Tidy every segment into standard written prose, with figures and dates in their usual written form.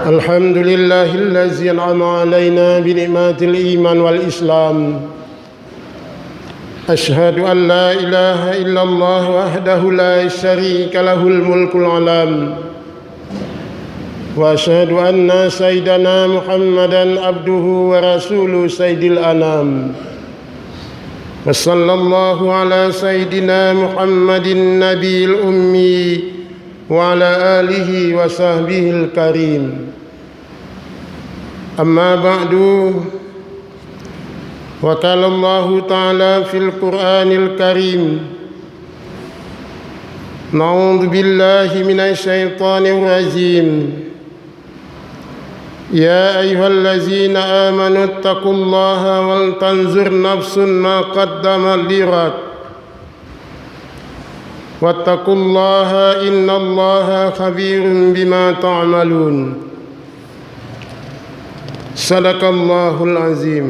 الحمد لله الذي أنعم علينا بنعمة الإيمان والإسلام. أشهد أن لا إله إلا الله وحده لا شريك له الملك العلام، وأشهد أن سيدنا محمدا عبده ورسوله سيد الأنام. وصلى الله على سيدنا محمد النبي الأمي وعلى آله وصحبه الكريم. أما بعد، وقال الله تعالى في القرآن الكريم: نعوذ بالله من الشيطان الرجيم. يا أيها الذين آمنوا اتقوا الله ولتنظر نفس ما قدمت لغد واتقوا الله إن الله خبير بما تعملون. صدق الله العظيم.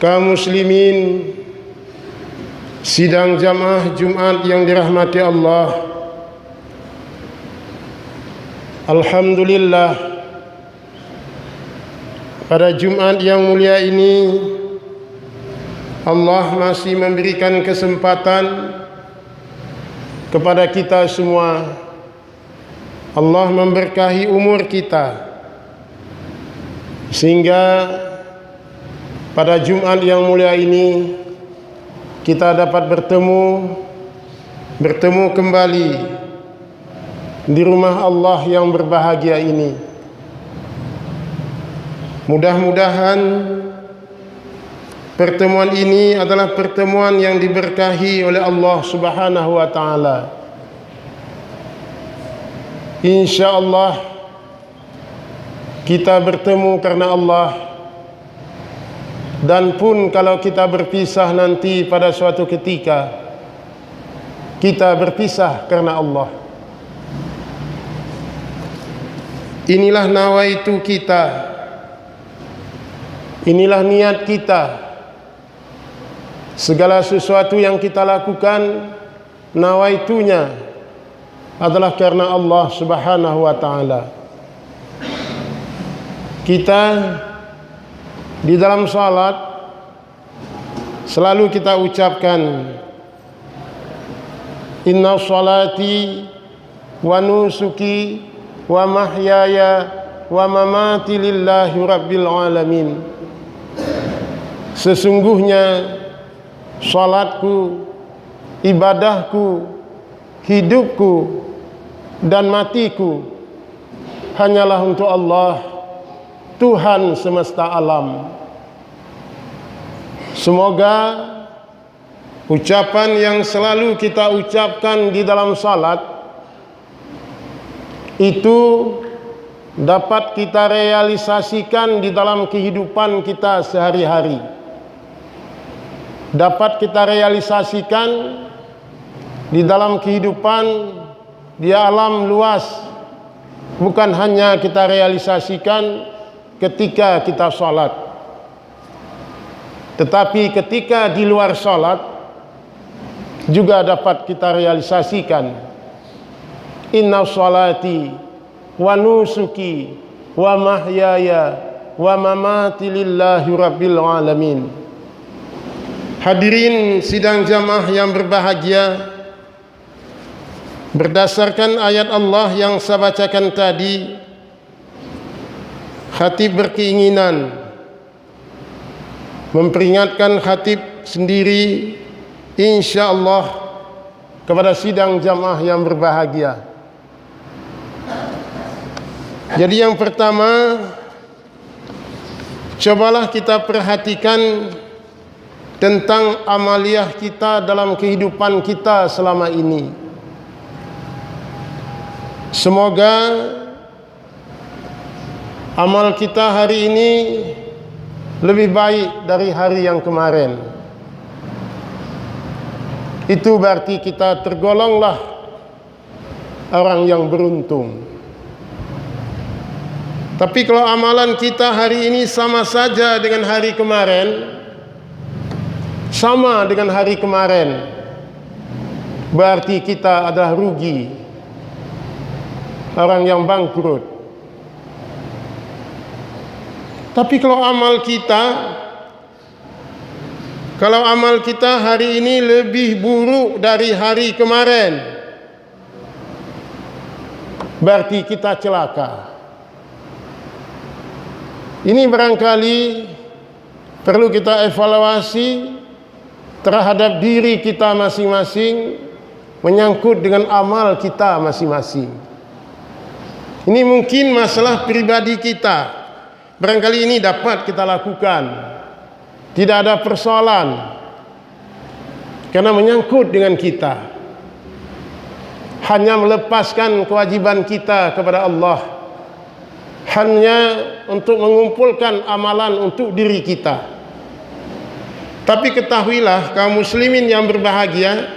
Kaum muslimin, sidang jamaah Jumat yang dirahmati Allah, alhamdulillah, pada Jumat yang mulia ini Allah masih memberikan kesempatan kepada kita semua. Allah memberkahi umur kita sehingga pada Jumat yang mulia ini kita dapat bertemu kembali di rumah Allah yang berbahagia ini. Mudah-mudahan pertemuan ini adalah pertemuan yang diberkahi oleh Allah Subhanahu wa taala. Insyaallah kita bertemu karena Allah, dan pun kalau kita berpisah nanti pada suatu ketika, kita berpisah karena Allah. Inilah nawaitu kita, inilah niat kita. Segala sesuatu yang kita lakukan, nawaitunya adalah karena Allah Subhanahu wa taala. Kita di dalam salat selalu kita ucapkan, inna salati wa nusuki wa mahyaya wa mamati lillahi rabbil alamin. Sesungguhnya salatku, ibadahku, hidupku dan matiku hanyalah untuk Allah, Tuhan semesta alam. Semoga ucapan yang selalu kita ucapkan di dalam salat itu dapat kita realisasikan di dalam kehidupan kita sehari-hari. Dapat kita realisasikan di dalam kehidupan di alam luas. Bukan hanya kita realisasikan ketika kita salat, tetapi ketika di luar salat juga dapat kita realisasikan. Inna salati wa nusuki wa mahyaya wa mamati lillahi rabbil alamin. Hadirin sidang jamaah yang berbahagia, berdasarkan ayat Allah yang saya bacakan tadi, khatib berkeinginan memperingatkan khatib sendiri, insya-Allah, kepada sidang jamaah yang berbahagia. Jadi yang pertama, cobalah kita perhatikan tentang amaliyah kita dalam kehidupan kita selama ini. Semoga amal kita hari ini lebih baik dari hari yang kemarin. Itu berarti kita tergolonglah orang yang beruntung. Tapi kalau amalan kita hari ini sama saja dengan hari kemarin, sama dengan hari kemarin, berarti kita adalah rugi. orang yang bangkrut. Tapi kalau amal kita hari ini lebih buruk dari hari kemarin, berarti kita celaka. Ini barangkali perlu kita evaluasi terhadap diri kita masing-masing, menyangkut dengan amal kita masing-masing. Ini mungkin masalah pribadi kita, barangkali ini dapat kita lakukan, tidak ada persoalan, karena menyangkut dengan kita. Hanya melepaskan kewajiban kita kepada Allah, hanya untuk mengumpulkan amalan untuk diri kita. Tapi ketahuilah kaum muslimin yang berbahagia,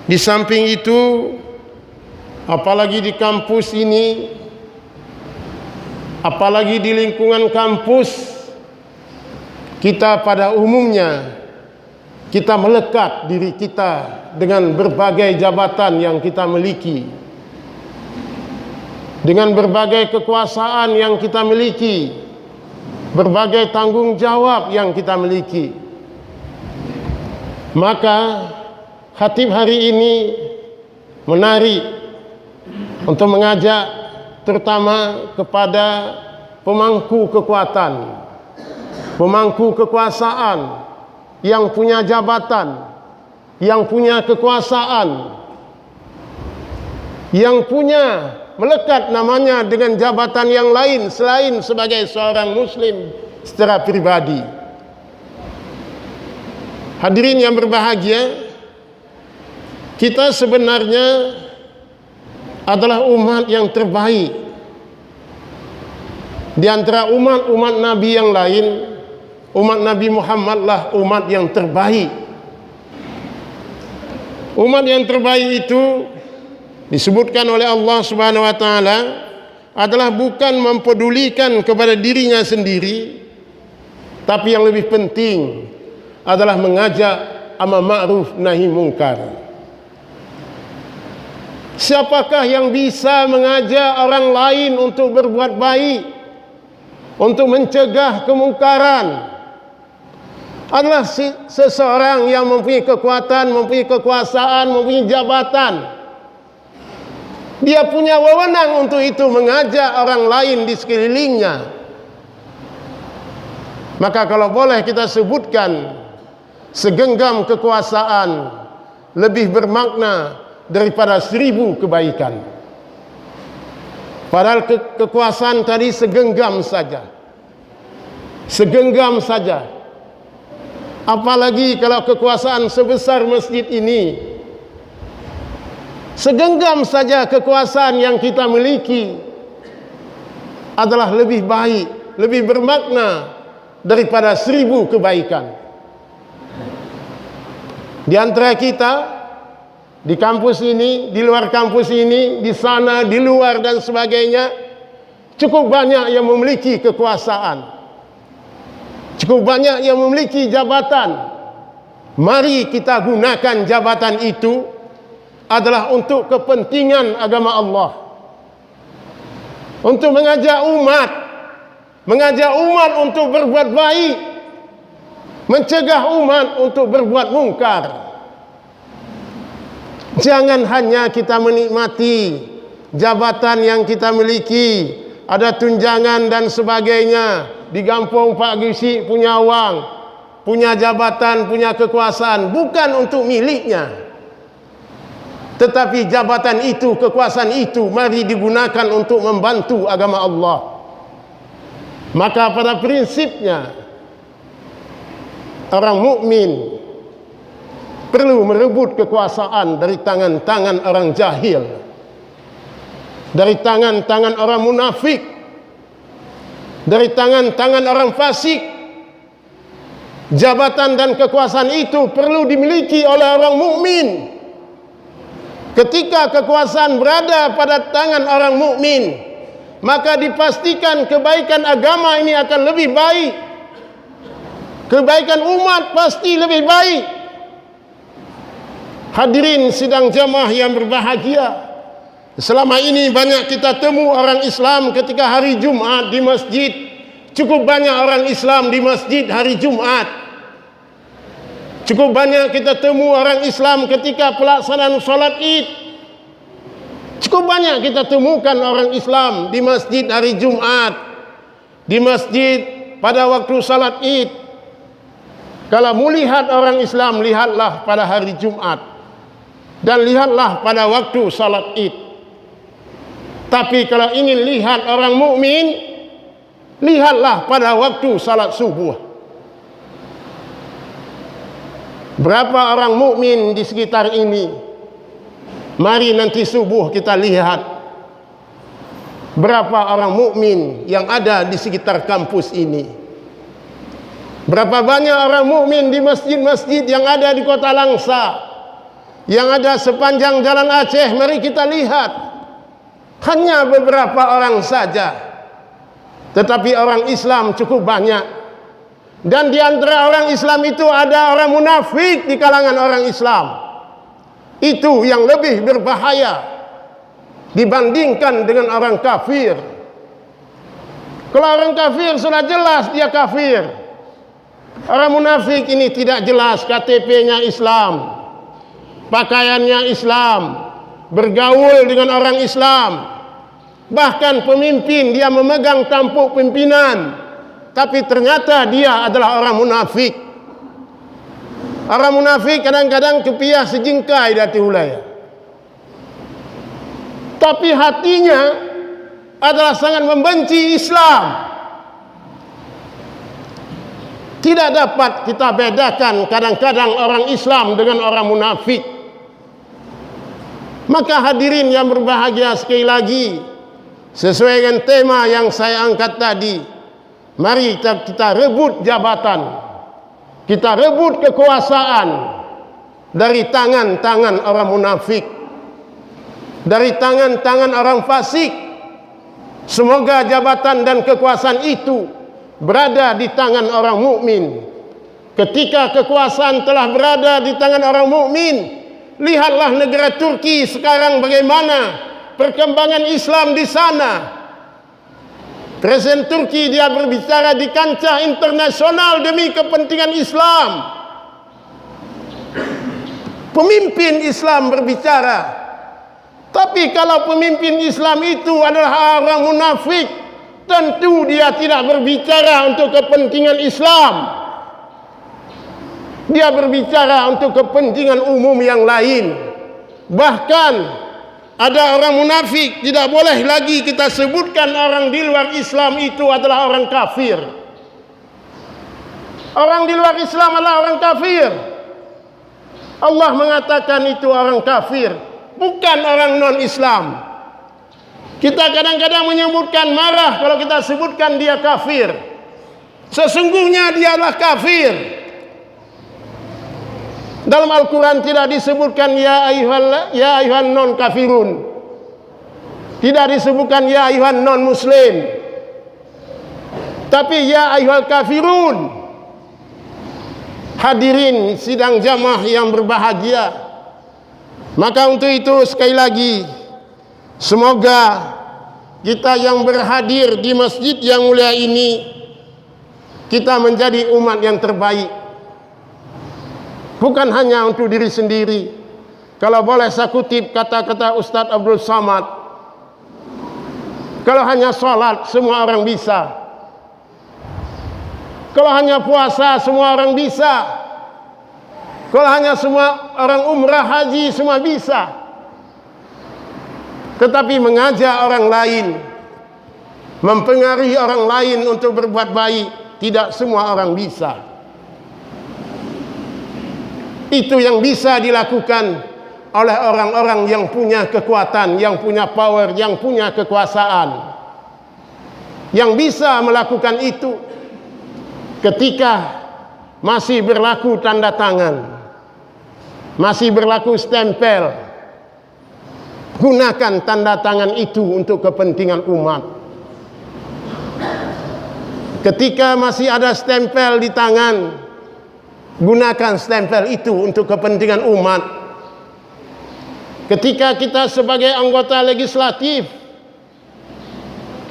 di samping itu, apalagi di kampus ini, apalagi di lingkungan kampus, kita pada umumnya kita melekat diri kita dengan berbagai jabatan yang kita miliki, dengan berbagai kekuasaan yang kita miliki, berbagai tanggung jawab yang kita miliki. Maka khatib hari ini menarik untuk mengajak terutama kepada pemangku kekuatan, pemangku kekuasaan yang punya jabatan, yang punya kekuasaan, yang punya melekat namanya dengan jabatan yang lain selain sebagai seorang muslim secara pribadi. Hadirin yang berbahagia, kita sebenarnya adalah umat yang terbaik di antara umat-umat Nabi yang lain. Umat Nabi Muhammad lah umat yang terbaik. Umat yang terbaik itu disebutkan oleh Allah Subhanahu wa taala adalah bukan mempedulikan kepada dirinya sendiri, tapi yang lebih penting adalah mengajak amar ma'ruf nahi mungkar. Siapakah yang bisa mengajak orang lain untuk berbuat baik, untuk mencegah kemungkaran? Adalah seseorang yang mempunyai kekuatan, mempunyai kekuasaan, mempunyai jabatan. Dia punya wewenang untuk itu, mengajak orang lain di sekelilingnya. Maka kalau boleh kita sebutkan, segenggam kekuasaan lebih bermakna daripada 1000 kebaikan. Padahal kekuasaan tadi segenggam saja. Segenggam saja. Apalagi kalau kekuasaan sebesar masjid ini. Segenggam saja kekuasaan yang kita miliki adalah lebih baik, lebih bermakna daripada 1000 kebaikan. Di antara kita, di kampus ini, di luar kampus ini, di sana, di luar dan sebagainya, cukup banyak yang memiliki kekuasaan, cukup banyak yang memiliki jabatan. Mari kita gunakan jabatan itu adalah untuk kepentingan agama Allah, untuk mengajak umat untuk berbuat baik, mencegah umat untuk berbuat mungkar. Jangan hanya kita menikmati jabatan yang kita miliki, ada tunjangan dan sebagainya, di kampung Pak Gisi punya wang, punya jabatan, punya kekuasaan, bukan untuk miliknya. Tetapi jabatan itu, kekuasaan itu mari digunakan untuk membantu agama Allah. Maka pada prinsipnya orang mukmin perlu merebut kekuasaan dari tangan-tangan orang jahil, dari tangan-tangan orang munafik, dari tangan-tangan orang fasik. Jabatan dan kekuasaan itu perlu dimiliki oleh orang mukmin. Ketika kekuasaan berada pada tangan orang mukmin, maka dipastikan kebaikan agama ini akan lebih baik. Kebaikan umat pasti lebih baik. Hadirin sidang jamaah yang berbahagia, Selama ini banyak kita temu orang Islam ketika hari Jumat di masjid. Cukup banyak orang Islam di masjid hari Jumat. Cukup banyak kita temu orang Islam ketika pelaksanaan solat Id. Cukup banyak kita temukan orang Islam di masjid hari Jumat, di masjid pada waktu salat Id. Kalau mau lihat orang Islam, lihatlah pada hari Jumat dan lihatlah pada waktu salat Id. Tapi kalau ingin lihat orang mukmin, lihatlah pada waktu salat subuh. Berapa orang mukmin di sekitar ini? Mari nanti subuh kita lihat berapa orang mukmin yang ada di sekitar kampus ini. Berapa banyak orang mukmin di masjid-masjid yang ada di Kota Langsa, yang ada sepanjang Jalan Aceh. Mari kita lihat. Hanya beberapa orang saja, tetapi orang Islam cukup banyak. Dan di antara orang Islam itu ada orang munafik di kalangan orang Islam. Itu yang lebih berbahaya dibandingkan dengan orang kafir. Kalau orang kafir sudah jelas dia kafir. Orang munafik ini tidak jelas, KTP-nya Islam, pakaiannya Islam, bergaul dengan orang Islam. Bahkan pemimpin dia memegang tampuk pimpinan, tapi ternyata dia adalah orang munafik. Orang munafik kadang-kadang kepiah sejengkai dati hulaya, tapi hatinya adalah sangat membenci Islam. Tidak dapat kita bedakan kadang-kadang orang Islam dengan orang munafik. Maka hadirin yang berbahagia, sekali lagi sesuai dengan tema yang saya angkat tadi, mari kita rebut jabatan, kita rebut kekuasaan dari tangan-tangan orang munafik, dari tangan-tangan orang fasik. Semoga jabatan dan kekuasaan itu berada di tangan orang mukmin. Ketika kekuasaan telah berada di tangan orang mukmin, lihatlah negara Turki sekarang bagaimana perkembangan Islam di sana. Presiden Turki dia berbicara di kancah internasional demi kepentingan Islam. Pemimpin Islam berbicara. Tapi kalau pemimpin Islam itu adalah orang munafik, tentu dia tidak berbicara untuk kepentingan Islam. Dia berbicara untuk kepentingan umum yang lain. Bahkan ada orang munafik, tidak boleh lagi kita sebutkan orang di luar Islam itu adalah orang kafir. Orang di luar Islam adalah orang kafir. Allah mengatakan itu orang kafir, bukan orang non-Islam. Kita kadang-kadang menyebutkan marah kalau kita sebutkan dia kafir. Sesungguhnya dia adalah kafir. Dalam Al-Quran tidak disebutkan ya ayuhan non kafirun, tidak disebutkan ya ayuhan non muslim, tapi ya ayuhal kafirun. Hadirin sidang jamaah yang berbahagia, maka untuk itu sekali lagi, semoga kita yang berhadir di masjid yang mulia ini, kita menjadi umat yang terbaik. Bukan hanya untuk diri sendiri. Kalau boleh saya kutip kata-kata Ustaz Abdul Samad, kalau hanya sholat semua orang bisa. Kalau hanya puasa semua orang bisa. Kalau hanya semua orang umrah haji semua bisa. Tetapi mengajak orang lain, mempengaruhi orang lain untuk berbuat baik, tidak semua orang bisa. Itu yang bisa dilakukan oleh orang-orang yang punya kekuatan, yang punya power, yang punya kekuasaan. Yang bisa melakukan itu ketika masih berlaku tanda tangan, masih berlaku stempel. Gunakan tanda tangan itu untuk kepentingan umat. Ketika masih ada stempel di tangan, gunakan stempel itu untuk kepentingan umat. ketika kita sebagai anggota legislatif,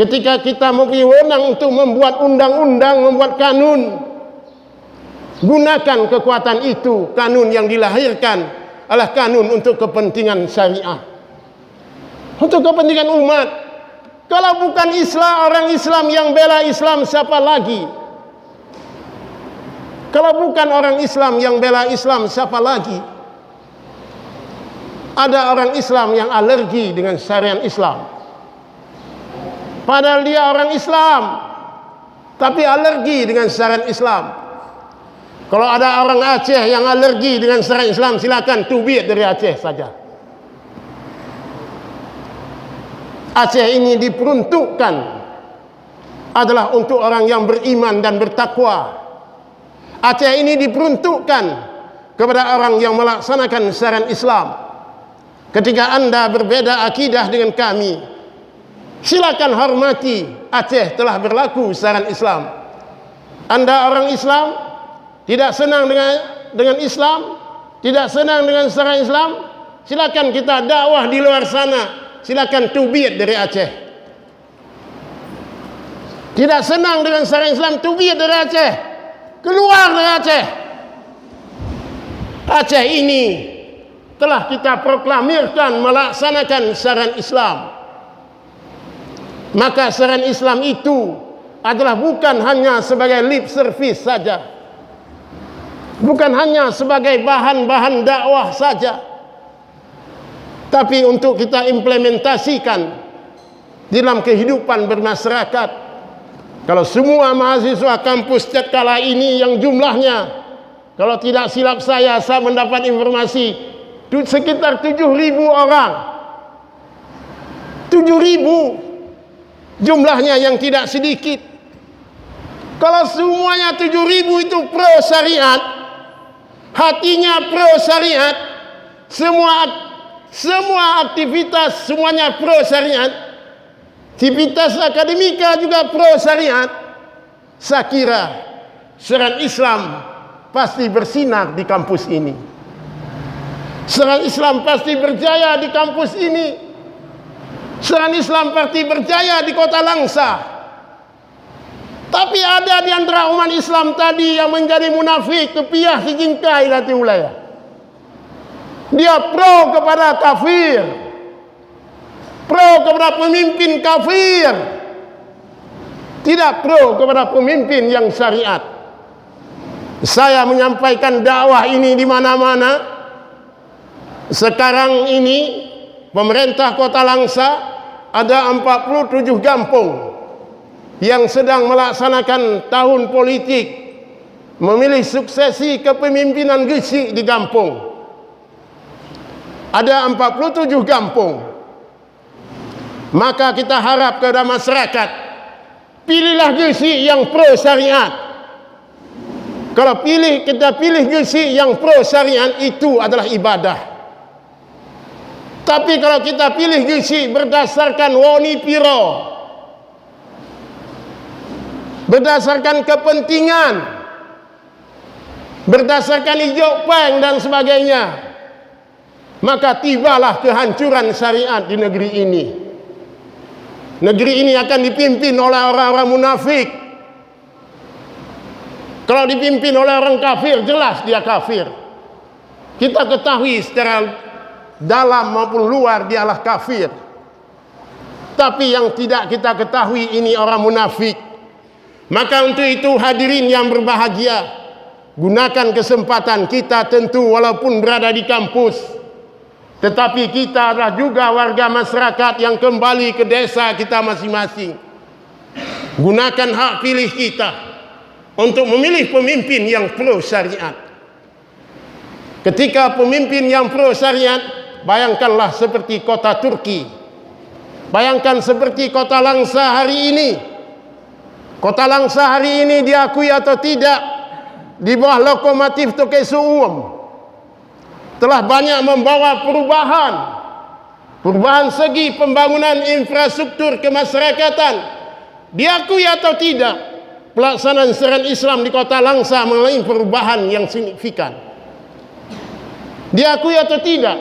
ketika kita mempunyai wewenang untuk membuat undang-undang, membuat kanun, gunakan kekuatan itu. Kanun yang dilahirkan adalah kanun untuk kepentingan syariah, untuk kepentingan umat. Kalau bukan Islam, orang Islam yang bela Islam, siapa lagi? Kalau bukan orang Islam yang bela Islam, siapa lagi? Ada orang Islam yang alergi dengan syariat Islam, padahal dia orang Islam, tapi alergi dengan syariat Islam. Kalau ada orang Aceh yang alergi dengan syariat Islam, silakan tubik dari Aceh saja. Aceh ini diperuntukkan adalah untuk orang yang beriman dan bertakwa. Aceh ini diperuntukkan kepada orang yang melaksanakan syariat Islam. Ketika Anda berbeda akidah dengan kami, silakan hormati. Aceh telah berlaku syariat Islam. Anda orang Islam, tidak senang dengan Islam, tidak senang dengan syariat Islam, silakan kita dakwah di luar sana. Silakan tubik dari Aceh. Tidak senang dengan syariat Islam, tubik dari Aceh. Keluar dari Aceh. Aceh ini telah kita proklamirkan melaksanakan syariat Islam. Maka syariat Islam itu adalah bukan hanya sebagai lip service saja, bukan hanya sebagai bahan-bahan dakwah saja, tapi untuk kita implementasikan dalam kehidupan bermasyarakat. Kalau semua mahasiswa kampus tatkala ini yang jumlahnya, kalau tidak silap saya mendapat informasi sekitar 7.000 orang. 7.000 jumlahnya, yang tidak sedikit. Kalau semuanya 7.000 itu pro syariat, hatinya pro syariat, semua aktivitas semuanya pro syariat, aktivitas akademika juga pro syariat, saya kira syariat Islam pasti bersinar di kampus ini. Syariat Islam pasti berjaya di kampus ini. Syariat Islam pasti berjaya di Kota Langsa. Tapi ada di antara umat Islam tadi yang menjadi munafik, kepiah sejingkai lati ulaya. Dia pro kepada kafir, pro kepada pemimpin kafir, tidak pro kepada pemimpin yang syariat. Saya menyampaikan dakwah ini di mana-mana. Sekarang ini pemerintah Kota Langsa ada 47 kampung yang sedang melaksanakan tahun politik, memilih suksesi kepemimpinan Gesi di kampung. Ada 47 kampung. Maka kita harap kepada masyarakat, pilihlah Gesi yang pro syariat. Kalau kita pilih Gesi yang pro syariat, itu adalah ibadah. Tapi kalau kita pilih Gesi berdasarkan woni piro, berdasarkan kepentingan, berdasarkan hijau peng dan sebagainya, maka tibalah kehancuran syariat di negeri ini. Negeri ini akan dipimpin oleh orang-orang munafik. Kalau dipimpin oleh orang kafir, jelas dia kafir. Kita ketahui secara dalam maupun luar dialah kafir. Tapi yang tidak kita ketahui ini orang munafik. Maka untuk itu hadirin yang berbahagia, gunakan kesempatan kita tentu walaupun berada di kampus, tetapi kita adalah juga warga masyarakat yang kembali ke desa kita masing-masing. Gunakan hak pilih kita untuk memilih pemimpin yang pro syariat. Ketika pemimpin yang pro syariat, bayangkanlah seperti kota Turki, bayangkan seperti Kota Langsa hari ini. Kota Langsa hari ini diakui atau tidak, di bawah lokomotif Tokyo Suum telah banyak membawa perubahan segi pembangunan infrastruktur kemasyarakatan. Diakui atau tidak, pelaksanaan syariat Islam di Kota Langsa mengalami perubahan yang signifikan. Diakui atau tidak,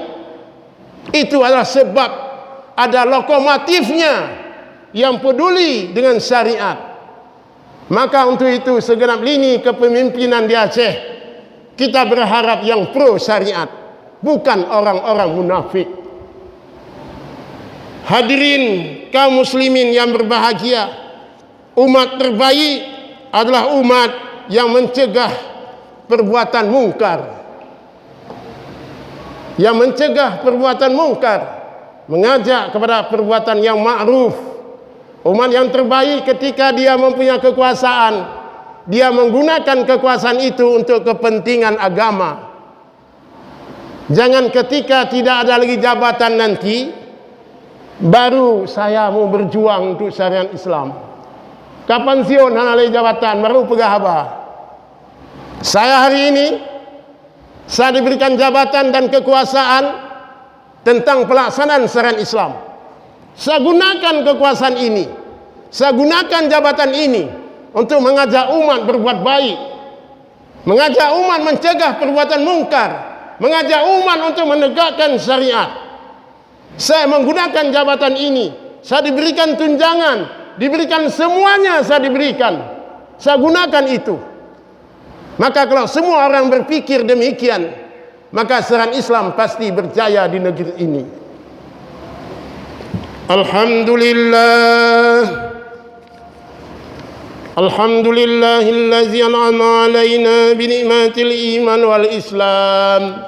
Itu adalah sebab ada lokomotifnya yang peduli dengan syariat. Maka untuk itu segenap lini kepemimpinan di Aceh, kita berharap yang pro syariat, bukan orang-orang munafik. Hadirin kaum muslimin yang berbahagia, umat terbaik adalah umat yang mencegah perbuatan mungkar. Yang mencegah perbuatan mungkar, mengajak kepada perbuatan yang ma'ruf. Umat yang terbaik ketika dia mempunyai kekuasaan, dia menggunakan kekuasaan itu untuk kepentingan agama. Jangan ketika tidak ada lagi jabatan nanti, baru saya mau berjuang untuk syariat Islam. Kapan siun hana lagi jabatan, baru pegah abah. Saya hari ini, saya diberikan jabatan dan kekuasaan tentang pelaksanaan syariat Islam. Saya gunakan kekuasaan ini, saya gunakan jabatan ini untuk mengajak umat berbuat baik, mengajak umat mencegah perbuatan mungkar, mengajak umat untuk menegakkan syariat. Saya menggunakan jabatan ini, saya diberikan tunjangan, diberikan semuanya, saya diberikan, saya gunakan itu. Maka kalau semua orang berpikir demikian, maka syariat Islam pasti berjaya di negeri ini. Alhamdulillah, alhamdulillahillazi an'ama alaina bi ni'matil iman wal islam.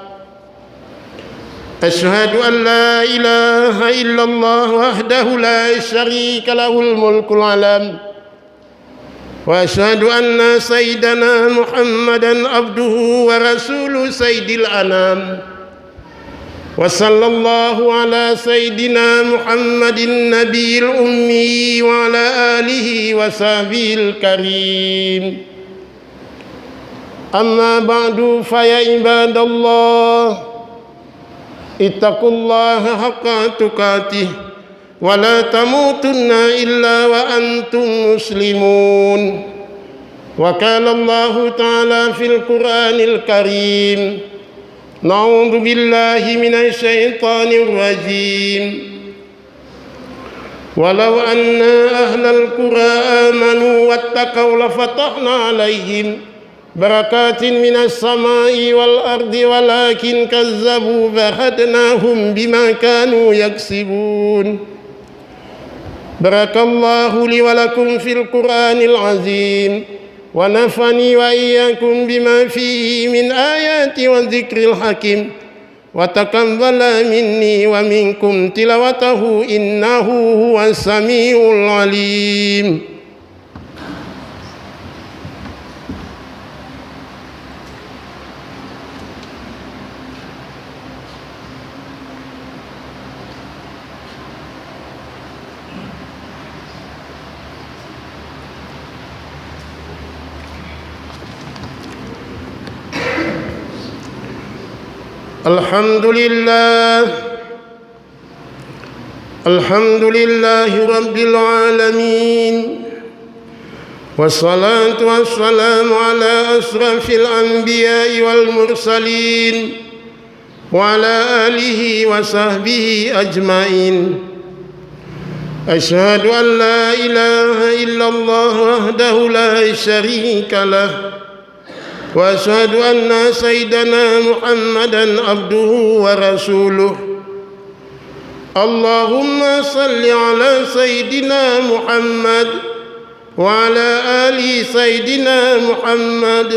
Asyhadu an la ilaha illallah wahdahu la syarika lahul mulkul alam. Wa asyhadu anna sayyidana Muhammadan abduhu wa rasuluhu sayyidil anam. Wa sallallahu ala sayyidina Muhammadin nabiyil ummi wa ala alihi wa sahbihi karim. Amma ba'du fa ya ibadallah, ittaqullaha haqqa tuqatih wa la tamutunna illa wa antum muslimun. Wa qala Allah ta'ala fil Qur'anil Karim, na'udzu billahi minasy syaithanir rajim. Walau anna ahlal qura amanu wattaqaw la fatahna 'alaihim barakatin minas samai wal ardi walakin kazzabu fahadnahum bima kanu yaksibun. Barakallahu li wa lakum fil Qur'anil azim wa nafani wa iyyakum bima fihi min ayati wa dzikril hakim wa taqabbala minni wa minkum tilawatahu innahu huwas samiul alim. Alhamdulillah, alhamdulillahi rabbil alamin, wassalatu wassalamu ala asrafil anbiya'i wal mursalin wa ala alihi wa sahbihi ajmain. Asyhadu an la ilaha illallah wahdahu la syarika lah, wa asyhadu anna sayyidana Muhammadan abduhu wa rasuluh. Allahumma salli ala sayyidina Muhammad wa ala ali sayyidina Muhammad.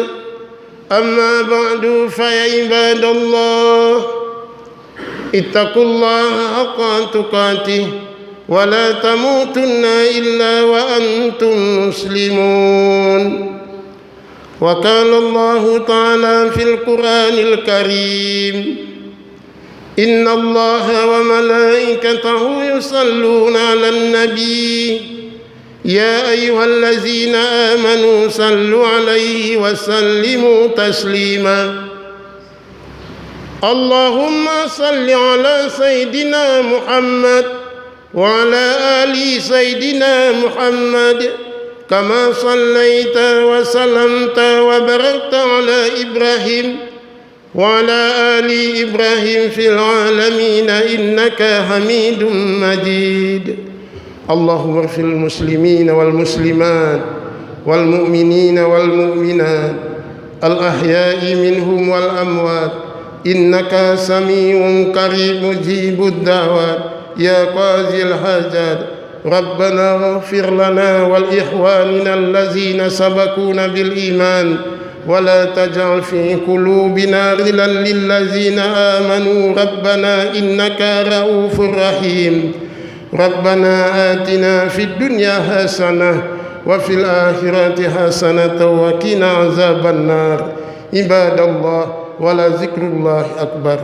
Amma ba'du fa ya ibadallah, ittaqullaha haqqa tuqatih wa la tamutunna illa wa antum muslimun. Wa qala Allah ta'ala fil Qur'anil Karim, inna Allaha wa malaikatahu yusalluna 'alan nabi ya ayyuhallazina amanu sallu 'alaihi wa sallimu taslima. Allahumma salli 'ala sayyidina Muhammad wa 'ala ali sayyidina Muhammad kama sallaita wa salamta wa barakta ala Ibrahim وعلى آل إبراهيم في العالمين إنك حميد مجيد. اللهم اغفر للمسلمين والمسلمات والمؤمنين والمؤمنات الأحياء منهم والأموات إنك سميع قريب مجيب الدعوات يا قاضي الحاجات. ربنا اغفر لنا ولإخواننا الذين سبقونا بالإيمان ولا تجعل في قلوبنا غلا للذين آمنوا ربنا إنك رؤوف رحيم. ربنا آتنا في الدنيا حسنة وفي الآخرة حسنة وقنا عذاب النار. عباد الله ولذكر الله أكبر.